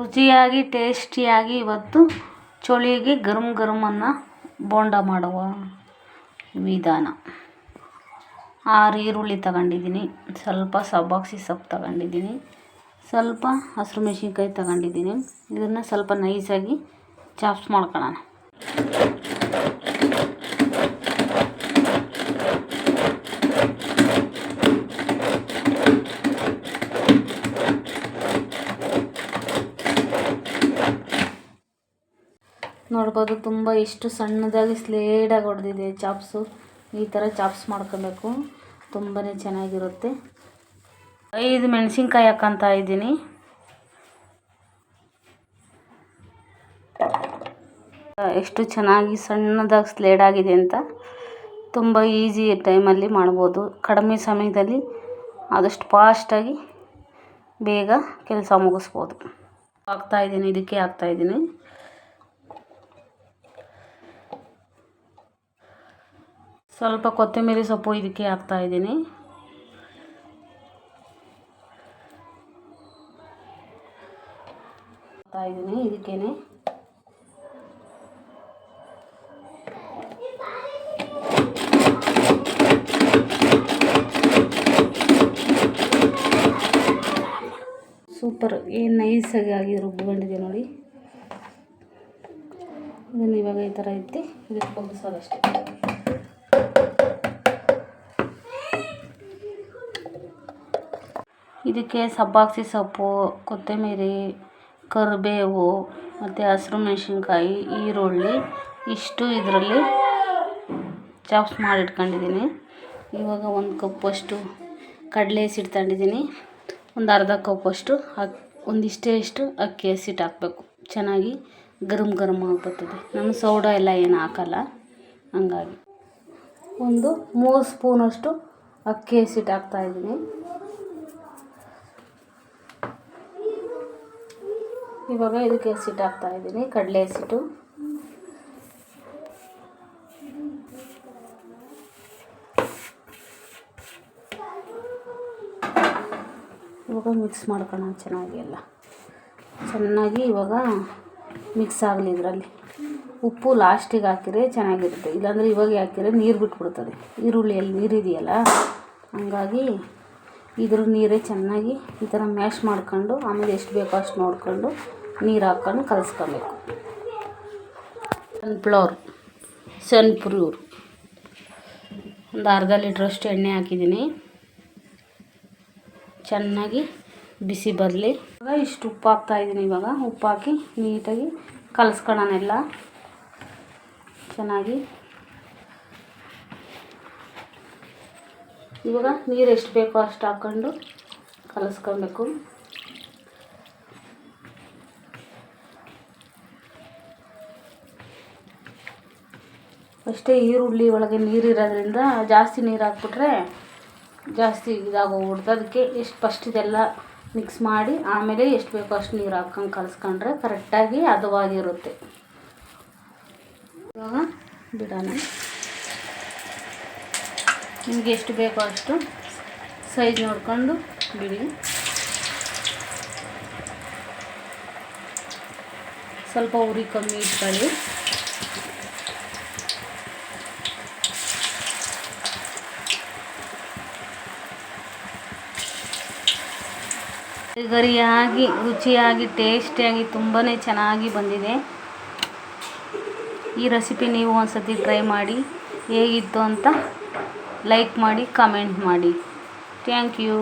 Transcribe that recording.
ರುಚಿಯಾಗಿ ಟೇಸ್ಟಿಯಾಗಿ ಇವತ್ತು ಚಳಿಗೆ ಗರಂ ಗರಂ ಅನ್ನ ಬೋಂಡ ಮಾಡುವ ವಿಧಾನ. 6 ಈರುಳ್ಳಿ ತಗೊಂಡಿದ್ದೀನಿ, ಸ್ವಲ್ಪ ಸಬ್ಬಾಕ್ಸಿ ಸೊಪ್ಪು ತಗೊಂಡಿದ್ದೀನಿ, ಸ್ವಲ್ಪ ಹಸಿರು ಮೆಣಸಿನ್ಕಾಯಿ ತಗೊಂಡಿದ್ದೀನಿ. ಇದನ್ನು ಸ್ವಲ್ಪ ನೈಸಾಗಿ ಚಾಪ್ಸ್ ಮಾಡ್ಕೊಳ್ಳೋಣ. ನೋಡ್ಬೋದು ತುಂಬ ಎಷ್ಟು ಸಣ್ಣದಾಗಿ ಸ್ಲೇಡಾಗಿ ಹೊಡೆದಿದೆ ಚಾಪ್ಸು. ಈ ಥರ ಚಾಪ್ಸ್ ಮಾಡ್ಕೊಬೇಕು, ತುಂಬಾ ಚೆನ್ನಾಗಿರುತ್ತೆ. 5 ಮೆಣಸಿನ್ಕಾಯಿ ಹಾಕ್ಕೊತಾ ಇದ್ದೀನಿ. ಎಷ್ಟು ಚೆನ್ನಾಗಿ ಸಣ್ಣದಾಗಿ ಸ್ಲೇಡ್ ಆಗಿದೆ ಅಂತ. ತುಂಬ ಈಸಿ ಟೈಮಲ್ಲಿ ಮಾಡ್ಬೋದು, ಕಡಿಮೆ ಸಮಯದಲ್ಲಿ ಆದಷ್ಟು ಫಾಸ್ಟಾಗಿ ಬೇಗ ಕೆಲಸ ಮುಗಿಸ್ಬೋದು. ಹಾಕ್ತಾಯಿದ್ದೀನಿ, ಇದಕ್ಕೆ ಹಾಕ್ತಾಯಿದ್ದೀನಿ ಸ್ವಲ್ಪ ಕೊತ್ತಂಬರಿ ಸೊಪ್ಪು, ಇದಕ್ಕೆ ಹಾಕ್ತಾಯಿದ್ದೀನಿ. ಇದಕ್ಕೇನೆ ಸೂಪರ್, ಏನು ನೈಸಾಗಿ ರುಬ್ಕೊಂಡಿದೆ ನೋಡಿ. ಇದನ್ನು ಇವಾಗ ಈ ಥರ ಎತ್ತಿ ಇದಕ್ಕೆ ಬಗ್ಗಿಸೋದಷ್ಟೇ. ಇದಕ್ಕೆ ಸಬ್ಬಾಕ್ಸಿ ಸೊಪ್ಪು, ಕೊತ್ತಂಬರಿ, ಕರಿಬೇವು ಮತ್ತು ಹಸಿರು ಮೆಣಸಿನ್ಕಾಯಿ, ಈರುಳ್ಳಿ ಇಷ್ಟು ಇದರಲ್ಲಿ ಚಾಪ್ಸ್ ಮಾಡಿಟ್ಕೊಂಡಿದ್ದೀನಿ. ಇವಾಗ 1 ಕಪ್ಪಷ್ಟು ಕಡಲೆ ಹಸಿಟ್ಟು ಒಂದು ಅರ್ಧ ಕಪ್ಪಷ್ಟು ಒಂದಿಷ್ಟು ಅಕ್ಕಿ ಹಸಿಟ್ಟು ಹಾಕಬೇಕು. ಚೆನ್ನಾಗಿ ಗರಂ ಗರಂ ಆಗಿಬಿಡ್ತದೆ. ನಮ್ಮ ಸೋಡಾ ಎಲ್ಲ ಏನು ಹಾಕಲ್ಲ, ಹಂಗಾಗಿ 3 ಸ್ಪೂನಷ್ಟು ಅಕ್ಕಿ ಹಸಿಟ್ಟು ಹಾಕ್ತಾಯಿದ್ದೀನಿ. ಇವಾಗ ಇದಕ್ಕೆ ಹಸಿಟ್ಟು ಹಾಕ್ತಾಯಿದ್ದೀನಿ, ಕಡಲೆ ಹಸಿಟ್ಟು. ಇವಾಗ ಮಿಕ್ಸ್ ಮಾಡ್ಕೊಳ್ಳೋಣ ಚೆನ್ನಾಗಿ ಎಲ್ಲ. ಚೆನ್ನಾಗಿ ಇವಾಗ ಮಿಕ್ಸ್ ಆಗಲಿ. ಇದರಲ್ಲಿ ಉಪ್ಪು ಲಾಸ್ಟಿಗೆ ಹಾಕಿದ್ರೆ ಚೆನ್ನಾಗಿರುತ್ತೆ, ಇಲ್ಲಾಂದರೆ ಇವಾಗ ಹಾಕಿದ್ರೆ ನೀರು ಬಿಟ್ಬಿಡ್ತದೆ. ಈರುಳ್ಳಿಯಲ್ಲಿ ನೀರಿದೆಯಲ್ಲ, ಹಂಗಾಗಿ ಇದ್ರ ನೀರೇ ಚೆನ್ನಾಗಿ ಈ ಥರ ಮ್ಯಾಶ್ ಮಾಡ್ಕೊಂಡು ಆಮೇಲೆ ಎಷ್ಟು ಬೇಕೋ ಅಷ್ಟು ನೋಡ್ಕೊಂಡು ನೀರು ಹಾಕ್ಕೊಂಡು ಕಲಿಸ್ಕೊಬೇಕು. ಸನ್ಫ್ಲವರ್ ಒಂದು ಅರ್ಧ ಲೀಟ್ರಷ್ಟು ಎಣ್ಣೆ ಹಾಕಿದ್ದೀನಿ. ಚೆನ್ನಾಗಿ ಬಿಸಿ ಬರಲಿ. ಇವಾಗ ಇಷ್ಟು ಉಪ್ಪು ಹಾಕ್ತಾಯಿದ್ದೀನಿ. ಇವಾಗ ಉಪ್ಪು ಹಾಕಿ ನೀಟಾಗಿ ಕಲಿಸ್ಕೊಳ್ಳೋಣ ಚೆನ್ನಾಗಿ. ಇವಾಗ ನೀರು ಎಷ್ಟು ಬೇಕೋ ಅಷ್ಟು ಹಾಕ್ಕೊಂಡು ಕಲಿಸ್ಕೊಬೇಕು. ಅಷ್ಟೇ, ಈರುಳ್ಳಿ ಒಳಗೆ ನೀರಿರೋದ್ರಿಂದ ಜಾಸ್ತಿ ನೀರು ಹಾಕ್ಬಿಟ್ರೆ ಜಾಸ್ತಿ ಇದಾಗೋಗ್ಬಿಡ್ತು. ಅದಕ್ಕೆ ಫಸ್ಟ್ ಇದೆಲ್ಲ ಮಿಕ್ಸ್ ಮಾಡಿ ಆಮೇಲೆ ಎಷ್ಟು ಬೇಕೋ ಅಷ್ಟು ನೀರು ಹಾಕ್ಕೊಂಡು ಕಲಿಸ್ಕೊಂಡ್ರೆ ಕರೆಕ್ಟಾಗಿ ಹದವಾಗಿರುತ್ತೆ. ಇವಾಗ ಬಿಡೋಣ. ನಿಮಗೆ ಎಷ್ಟು ಬೇಕೋ ಅಷ್ಟು ಸೈಜ್ ನೋಡಿಕೊಂಡು ಬಿಡಿ. ಸ್ವಲ್ಪ ಉರಿ ಕಮ್ಮಿ ಇಟ್ಕೊಳ್ಳಿ. ಗರಿಯಾಗಿ ರುಚಿಯಾಗಿ ಟೇಸ್ಟಿಯಾಗಿ ತುಂಬಾ ಚೆನ್ನಾಗಿ ಬಂದಿದೆ. ಈ ರೆಸಿಪಿ ನೀವು ಒಂದ್ಸತಿ ಟ್ರೈ ಮಾಡಿ, ಹೇಗಿತ್ತು ಅಂತ ಲೈಕ್ ಮಾಡಿ, ಕಮೆಂಟ್ ಮಾಡಿ. Thank you.